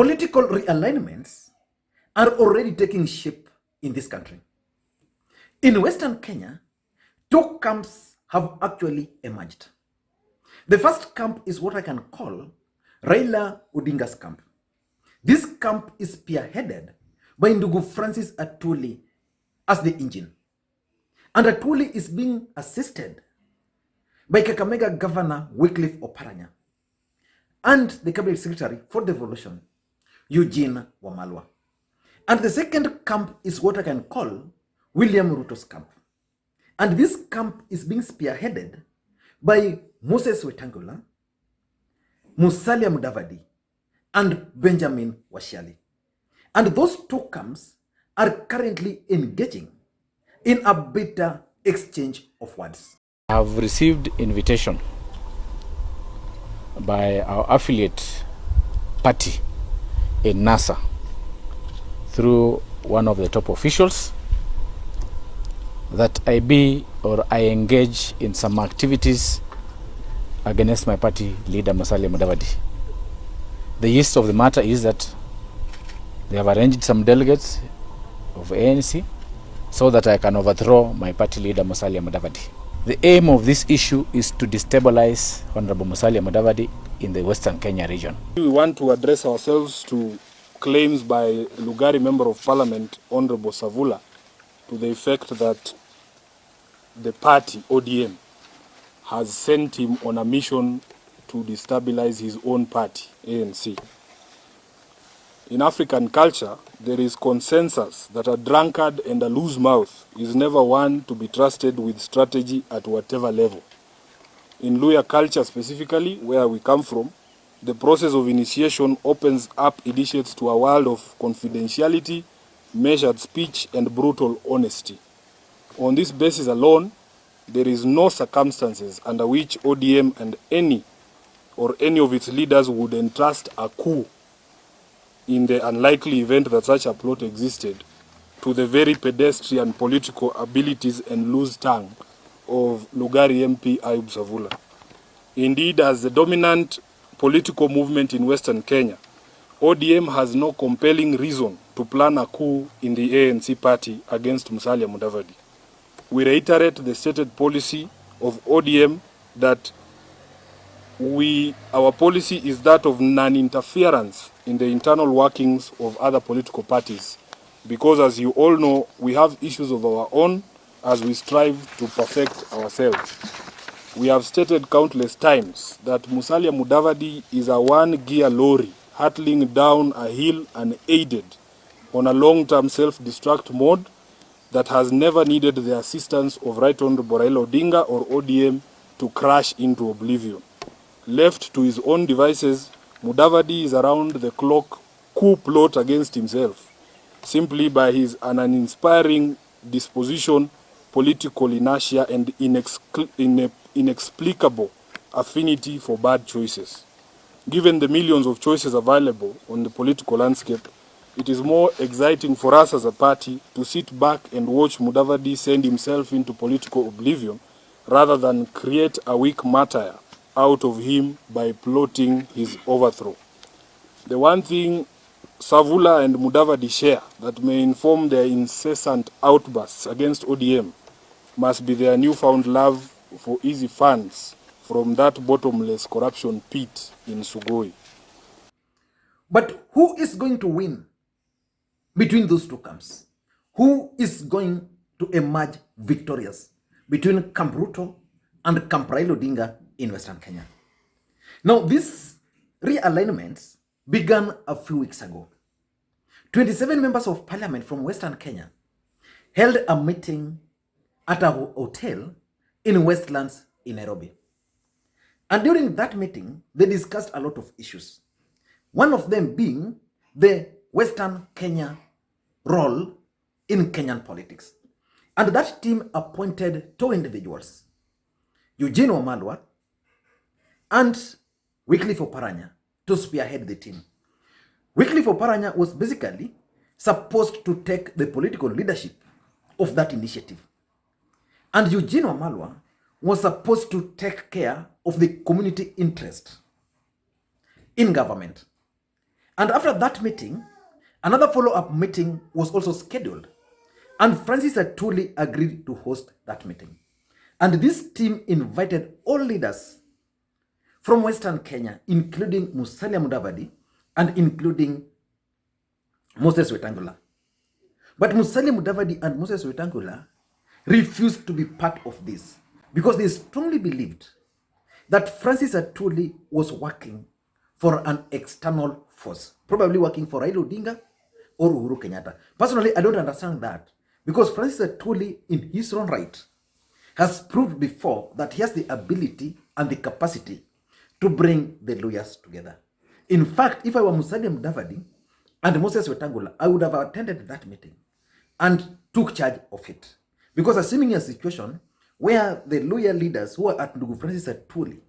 Political realignments are already taking shape in this country. In Western Kenya, two camps have actually emerged. The first camp is what I can call Raila Odinga's camp. This camp is spearheaded by Ndugu Francis Atuli as the engine. And Atuli is being assisted by Kakamega Governor Wycliffe Oparanya and the Cabinet Secretary for Devolution, Eugene Wamalwa. And the second camp is what I can call William Ruto's camp. And this camp is being spearheaded by Moses Wetangula, Musalia Mudavadi, and Benjamin Washiali. And those two camps are currently engaging in a bitter exchange of words. I have received invitation by our affiliate party in NASA through one of the top officials that I be or I engage in some activities against my party leader Musalia Mudavadi. The gist of the matter is that they have arranged some delegates of ANC so that I can overthrow my party leader Musalia Mudavadi. The aim of this issue is to destabilize Honorable Musalia Mudavadi in the Western Kenya region. We want to address ourselves to claims by Lugari Member of Parliament, Honorable Savula, to the effect that the party, ODM, has sent him on a mission to destabilize his own party, ANC. In African culture, there is consensus that a drunkard and a loose mouth is never one to be trusted with strategy at whatever level. In Luhya culture specifically, where we come from, the process of initiation opens up initiates to a world of confidentiality, measured speech, and brutal honesty. On this basis alone, there is no circumstances under which ODM and any of its leaders would entrust a coup in the unlikely event that such a plot existed to the very pedestrian political abilities and loose tongue of Lugari MP Ayub Savula. Indeed, as the dominant political movement in Western Kenya, ODM has no compelling reason to plan a coup in the ANC party against Musalia Mudavadi. We reiterate the stated policy of ODM that our policy is that of non-interference in the internal workings of other political parties, because as you all know, we have issues of our own as we strive to perfect ourselves. We have stated countless times that Musalia Mudavadi is a one-gear lorry hurtling down a hill unaided on a long-term self-destruct mode that has never needed the assistance of Right Honorable Raila Odinga or ODM to crash into oblivion. Left to his own devices, Mudavadi is around the clock coup plot against himself, simply by his uninspiring disposition, political inertia, and inexplicable affinity for bad choices. Given the millions of choices available on the political landscape, it is more exciting for us as a party to sit back and watch Mudavadi send himself into political oblivion rather than create a weak martyr out of him by plotting his overthrow. The one thing Savula and Mudavadi share that may inform their incessant outbursts against ODM must be their newfound love for easy funds from that bottomless corruption pit in Sugoi. But who is going to win between those two camps? Who is going to emerge victorious between Camp Ruto and Camp Raila Odinga in Western Kenya? Now, these realignments began a few weeks ago. 27 members of parliament from Western Kenya held a meeting at a hotel in Westlands in Nairobi. And during that meeting, they discussed a lot of issues. One of them being the Western Kenya role in Kenyan politics. And that team appointed two individuals, Eugene Wamalwa and Wycliffe Oparanya, to spearhead the team. Wycliffe Oparanya was basically supposed to take the political leadership of that initiative. And Eugene Wamalwa was supposed to take care of the community interest in government. And after that meeting, another follow-up meeting was also scheduled. And Francis Atwoli agreed to host that meeting. And this team invited all leaders from Western Kenya, including Musalia Mudavadi and including Moses Wetangula. But Musalia Mudavadi and Moses Wetangula refused to be part of this because they strongly believed that Francis Atwoli was working for an external force, probably working for Raila Odinga or Uhuru Kenyatta. Personally, I don't understand that because Francis Atwoli, in his own right, has proved before that he has the ability and the capacity to bring the Luhyas together. In fact, if I were Musalia Mudavadi and Moses Wetangula, I would have attended that meeting and took charge of it. Because assuming a situation where the Luhya leaders who were at Ndugu Francis Atwoli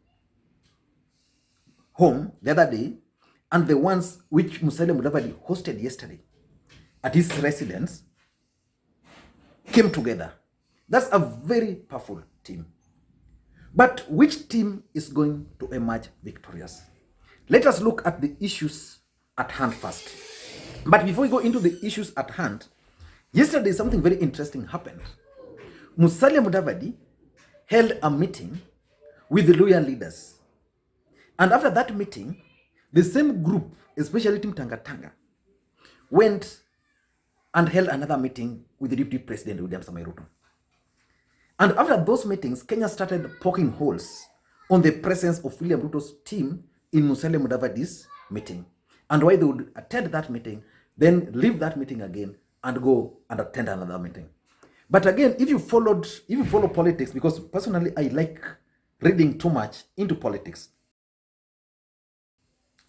home the other day and the ones which Musalia Mudavadi hosted yesterday at his residence came together. That's a very powerful team. But which team is going to emerge victorious? Let us look at the issues at hand first. But before we go into the issues at hand, yesterday something very interesting happened. Musalia Mudavadi held a meeting with the Luhya leaders. And after that meeting, the same group, especially Team Tanga, went and held another meeting with the Deputy President William Samoei Ruto. And after those meetings, Kenya started poking holes on the presence of William Ruto's team in Musalia Mudavadi's meeting, and why they would attend that meeting, then leave that meeting again and go and attend another meeting. But again, if you follow politics, because personally I like reading too much into politics,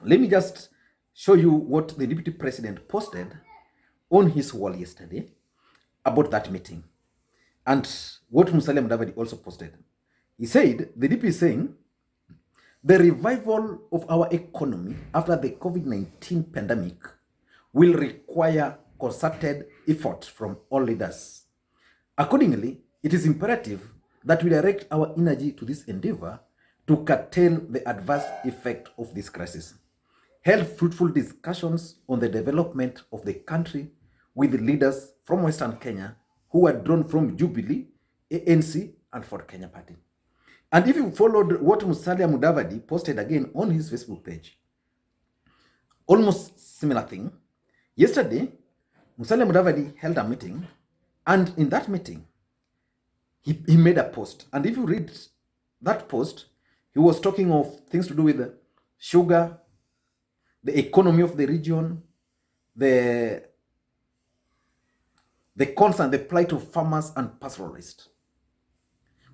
let me just show you what the Deputy President posted on his wall yesterday about that meeting. And what Musalia Mudavadi also posted. He said, the DP is saying, the revival of our economy after the COVID-19 pandemic will require concerted effort from all leaders. Accordingly, it is imperative that we direct our energy to this endeavor to curtail the adverse effect of this crisis. Held fruitful discussions on the development of the country with leaders from Western Kenya who were drawn from Jubilee, ANC, and Ford Kenya Party. And if you followed what Musalia Mudavadi posted again on his Facebook page, almost similar thing. Yesterday, Musalia Mudavadi held a meeting, and in that meeting, he made a post. And if you read that post, he was talking of things to do with sugar, the economy of the region, the concern, the plight of farmers and pastoralists.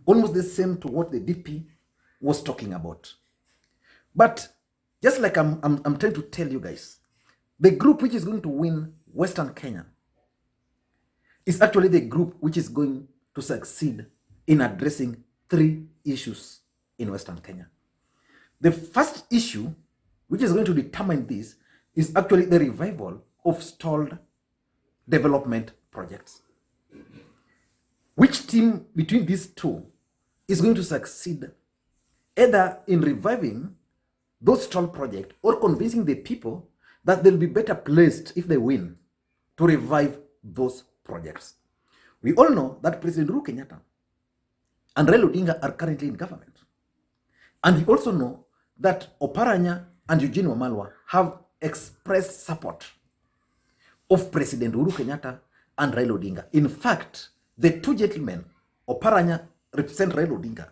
Almost the same to what the DP was talking about. But just like I'm trying to tell you guys, the group which is going to win Western Kenya is actually the group which is going to succeed in addressing 3 issues in Western Kenya. The first issue which is going to determine this is actually the revival of stalled development projects. Which team between these two is going to succeed either in reviving those stalled projects or convincing the people that they'll be better placed if they win to revive those projects? We all know that President Uhuru Kenyatta and Raila Odinga are currently in government. And we also know that Oparanya and Eugene Wamalwa have expressed support of President Uhuru Kenyatta and Raila Odinga. In fact, the two gentlemen, Oparanya represent Raila Odinga,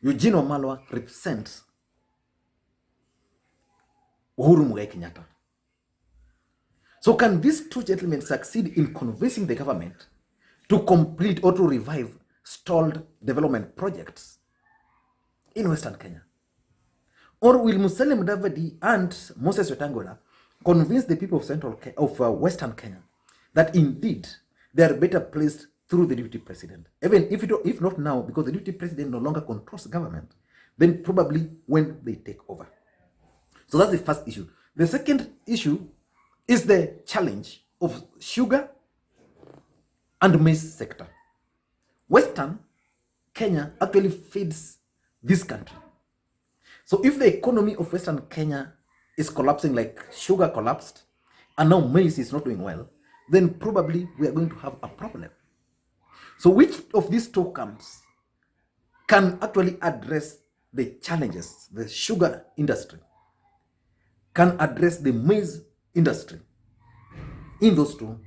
Eugene Wamalwa represents Uhuru Muigai Kenyatta. So can these two gentlemen succeed in convincing the government to complete or to revive stalled development projects in Western Kenya? Or will Musalia Mudavadi and Moses Wetangula convince the people of Western Kenya that indeed they are better placed through the Deputy President? Even if not now, because the Deputy President no longer controls government, then probably when they take over. So that's the first issue. The second issue is the challenge of sugar and maize sector. Western Kenya actually feeds this country. So if the economy of Western Kenya is collapsing like sugar collapsed, and now maize is not doing well, then probably we are going to have a problem. So which of these two camps can actually address the challenges? The sugar industry can address the maize industry in those two,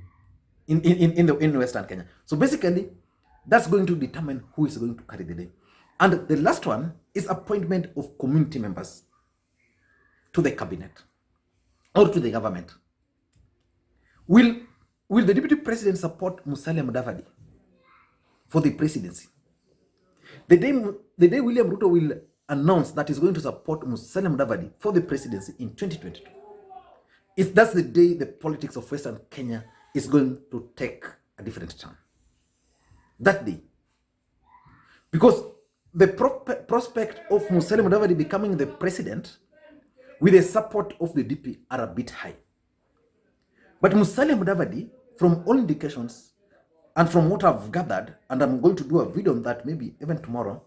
in Western Kenya. So basically, that's going to determine who is going to carry the day. And the last one is appointment of community members to the cabinet or to the government. Will the deputy president support Musalia Mudavadi for the presidency? The day William Ruto will announce that he's going to support Musalia Mudavadi for the presidency in 2022, that's the day the politics of Western Kenya is going to take a different turn. That day. Because the prospect of Musalia Mudavadi becoming the president with the support of the DP are a bit high. But Musalia Mudavadi, from all indications, and from what I've gathered, and I'm going to do a video on that maybe even tomorrow,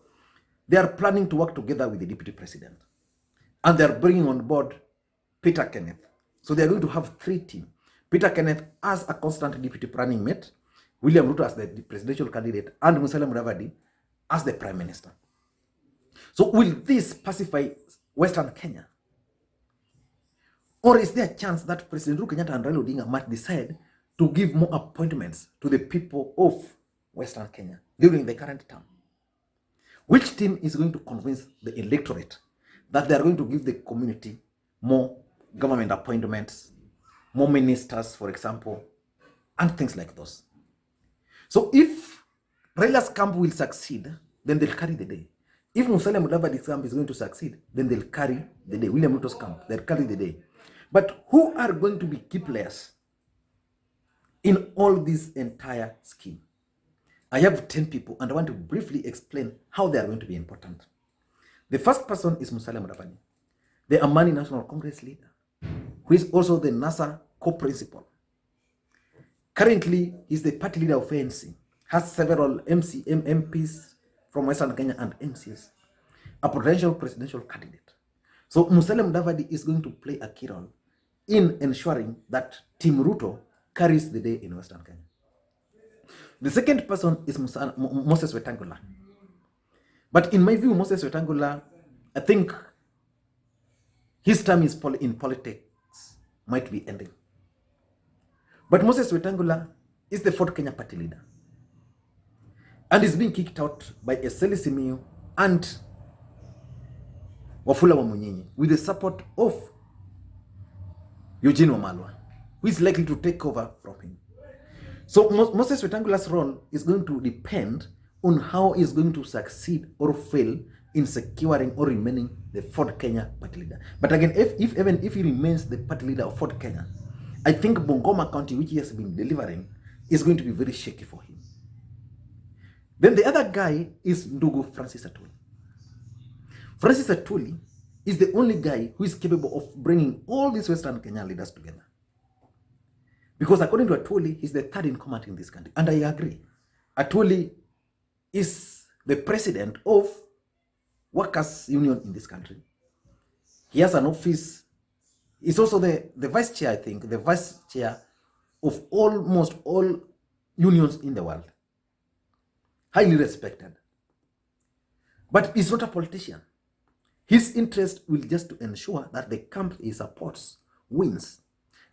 they are planning to work together with the deputy president. And they're bringing on board Peter Kenneth. So they're going to have 3 teams. Peter Kenneth as a constant deputy running mate, William Ruto as the presidential candidate, and Musalia Mudavadi as the prime minister. So will this pacify Western Kenya? Or is there a chance that President Uhuru Kenyatta and Raila Odinga might decide to give more appointments to the people of Western Kenya during the current term? Which team is going to convince the electorate that they are going to give the community more government appointments, more ministers, for example, and things like those? So if Raila's camp will succeed, then they'll carry the day. If Musalia Mudavadi's camp is going to succeed, then they'll carry the day. William Ruto's camp, they'll carry the day. But who are going to be key players in all this entire scheme? I have 10 people, and I want to briefly explain how they are going to be important. The first person is Musalia Mudavadi, the Amani National Congress leader, who is also the NASA co-principal. Currently, he's the party leader of ANC, has several MPs from Western Kenya and MCs, a potential presidential candidate. So Musalia Mudavadi is going to play a key role in ensuring that Team Ruto carries the day in Western Kenya. The second person is Moses Wetangula. But in my view, Moses Wetangula, I think his term in politics might be ending. But Moses Wetangula is the Ford Kenya party leader and is being kicked out by Eseli Simiyu and Wafula Wamunyinyi with the support of Eugene Wamalwa, who is likely to take over from him. So Moses Wetangula's role is going to depend on how he's going to succeed or fail in securing or remaining the Ford Kenya party leader. But again, even if he remains the party leader of Ford Kenya, I think Bungoma County, which he has been delivering, is going to be very shaky for him. Then the other guy is Ndugu Francis Atwoli. Francis Atwoli is the only guy who is capable of bringing all these Western Kenyan leaders together. Because according to Atwoli, he's the third in command in this country. And I agree. Atwoli is the president of Workers' Union in this country. He has an office. He's also the vice chair, I think, the vice chair of almost all unions in the world. Highly respected. But he's not a politician. His interest will just to ensure that the camp he supports wins.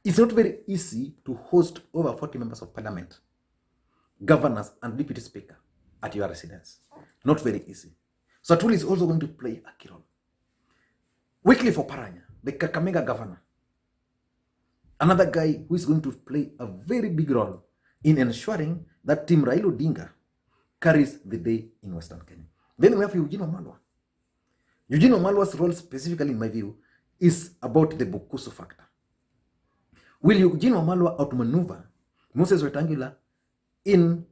It's not very easy to host over 40 members of parliament, governors, and deputy speaker at your residence. Not very easy. So Atwoli is also going to play a key role. Wycliffe Oparanya, the Kakamega governor, another guy who is going to play a very big role in ensuring that Team Raila Odinga carries the day in Western Kenya. Then we have Eugene Wamalwa. Eugene Wamalwa's role, specifically in my view, is about the Bukusu factor. Will Eugene Wamalwa outmaneuver Moses Wetangula in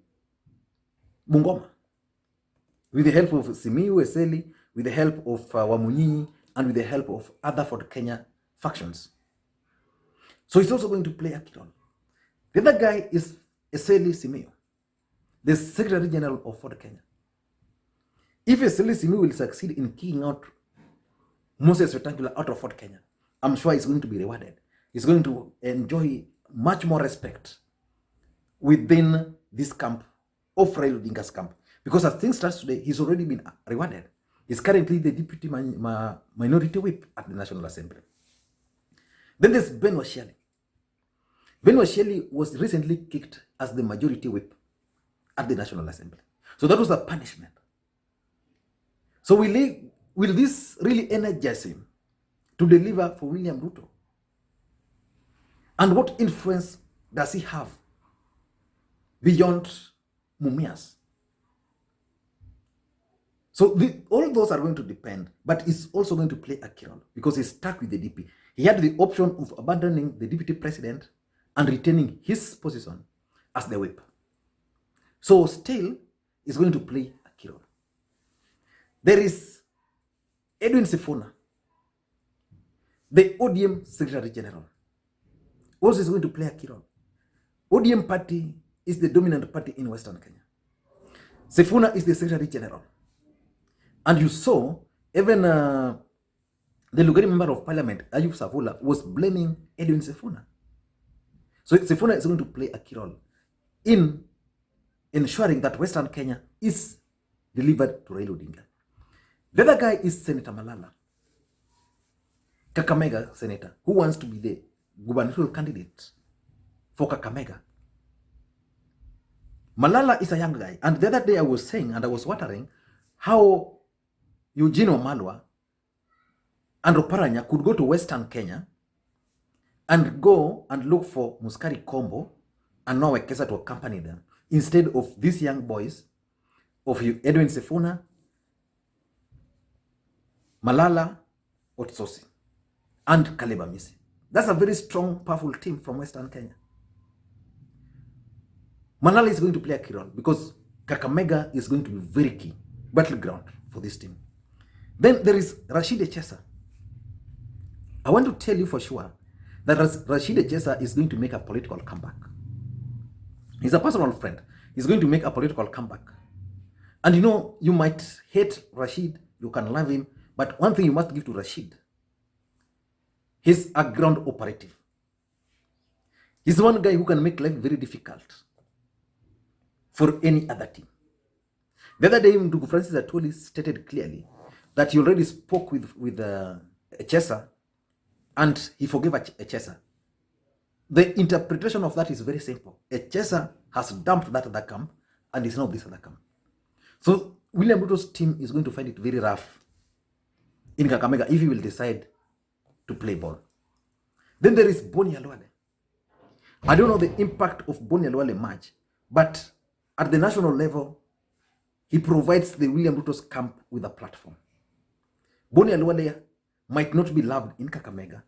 Bungoma with the help of Simiyu Eseli, with the help of Wamunyinyi, and with the help of other Ford Kenya factions? So he's also going to play a key role. The other guy is Eseli Simiyu, the Secretary General of Ford Kenya. If Eseli Simiyu will succeed in kicking out Moses Wetangula out of Ford Kenya, I'm sure he's going to be rewarded. He's going to enjoy much more respect within this camp of Raila Odinga's camp. Because as things stand today, he's already been rewarded. He's currently the deputy minority whip at the National Assembly. Then there's Ben Washiali. Ben Washiali was recently kicked as the majority whip at the National Assembly. So that was a punishment. So will this really energize him to deliver for William Ruto? And what influence does he have beyond Mumias? So all those are going to depend, but he's also going to play a key role because he's stuck with the DP. He had the option of abandoning the deputy president and retaining his position as the whip. So still, he's going to play a key role. There is Edwin Sifuna, the ODM Secretary General, also is going to play a key role. ODM party is the dominant party in Western Kenya. Sifuna is the Secretary General. And you saw even the Lugari member of parliament, Ayub Savula, was blaming Edwin Sifuna. So Sifuna is going to play a key role in ensuring that Western Kenya is delivered to Raila Odinga. The other guy is Senator Malala, Kakamega senator, who wants to be the gubernatorial candidate for Kakamega. Malala is a young guy. And the other day I was saying, and I was wondering, how Eugene Wamalwa and Oparanya could go to Western Kenya and go and look for Muskari Kombo and Noah Wekesa to accompany them, instead of these young boys of Edwin Sifuna, Malala Otsosi, and Kaleba Misi. That's a very strong, powerful team from Western Kenya. Malala is going to play a key role because Kakamega is going to be very key battleground for this team. Then there is Rashid Echesa. I want to tell you for sure that Rashid Echesa is going to make a political comeback. He's a personal friend. He's going to make a political comeback. And you know, you might hate Rashid, you can love him, but one thing you must give to Rashid, he's a ground operative. He's one guy who can make life very difficult for any other team. The other day, Ndugu Francis Atwoli stated clearly that he already spoke with Echesa and he forgave Echesa. The interpretation of that is very simple. Echesa has dumped that other camp and is now this other camp. So William Ruto's team is going to find it very rough in Kakamega if he will decide to play ball. Then there is Boni Alwale. I don't know the impact of Boni Alwale much, but at the national level, he provides the William Ruto's camp with a platform. Boni Alwale might not be loved in Kakamega.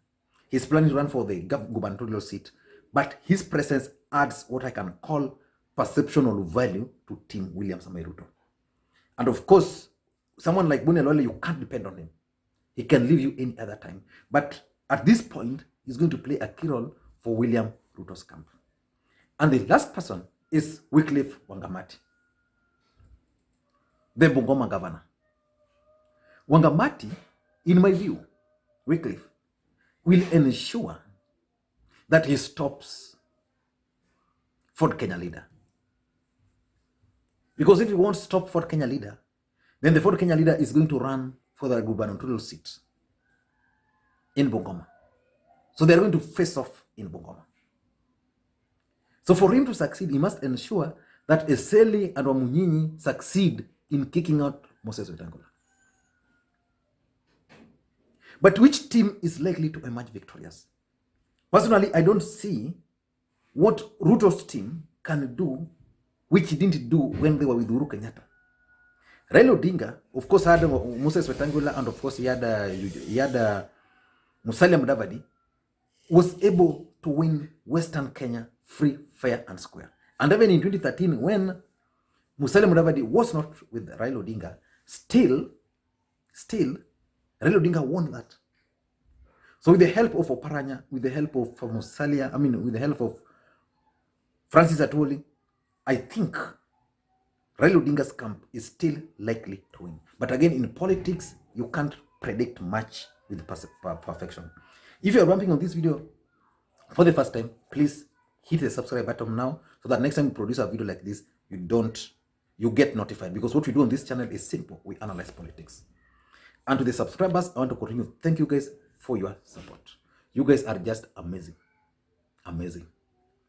He's planning to run for the gubernatorial seat, but his presence adds what I can call perceptual value to Team William Samoei Ruto. And of course, someone like Boni Alwale, you can't depend on him. He can leave you any other time. But at this point, he's going to play a key role for William Ruto's camp. And the last person is Wycliffe Wangamati, the Bungoma governor. Wangamati, in my view, Wycliffe, will ensure that he stops Ford Kenya leader. Because if he won't stop Ford Kenya leader, then the Ford Kenya leader is going to run for the gubernatorial seat in Bungoma. So they're going to face off in Bungoma. So for him to succeed, he must ensure that Eseli and Wamunyinyi succeed in kicking out Moses Wetangula. But which team is likely to emerge victorious? Personally, I don't see what Ruto's team can do, which he didn't do when they were with Uhuru Kenyatta. Raila Odinga, of course, had Moses Wetangula, and of course, he had Musalia Mudavadi, was able to win Western Kenya free, fair, and square. And even in 2013, when Musalia Mudavadi was not with Raila Odinga, still, Raila Odinga won that. So with the help of Oparanya, with the help of Musalia, with the help of Francis Atwoli, I think Raila Odinga's camp is still likely to win. But again, in politics, you can't predict much with perfection. If you are bumping on this video for the first time, please hit the subscribe button now, so that next time we produce a video like this, you get notified, because what we do on this channel is simple. We analyze politics. And to the subscribers, I want to continue. Thank you guys for your support. You guys are just amazing. Amazing.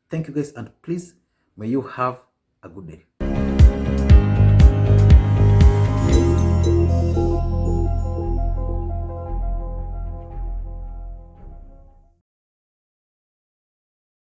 Thank you guys, and please, may you have a good day.